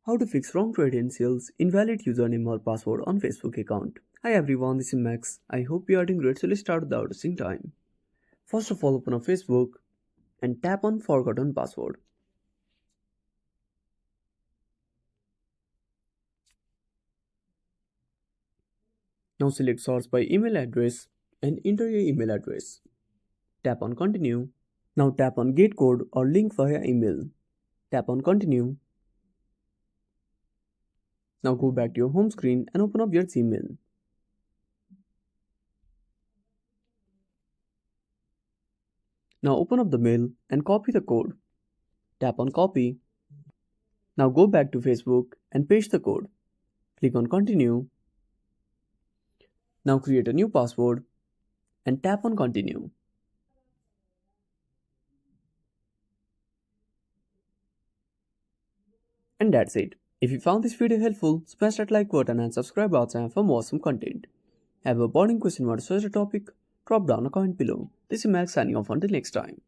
How to fix wrong credentials, invalid username or password on Facebook account. Hi everyone, this is Max. I hope you are doing great, so let's start without wasting time. First of all, open up Facebook and tap on forgotten password. Now select source by email address and enter your email address. Tap on continue. Now tap on get code or link via email. Tap on continue. Now go back to your home screen and open up your Gmail. Now open up the mail and copy the code. Tap on copy. Now go back to Facebook and paste the code. Click on continue. Now create a new password and tap on continue. And that's it. If you found this video helpful, smash that like button and subscribe our channel for more awesome content. Have a burning question or such a topic? Drop down a comment below. This is Max signing off until next time.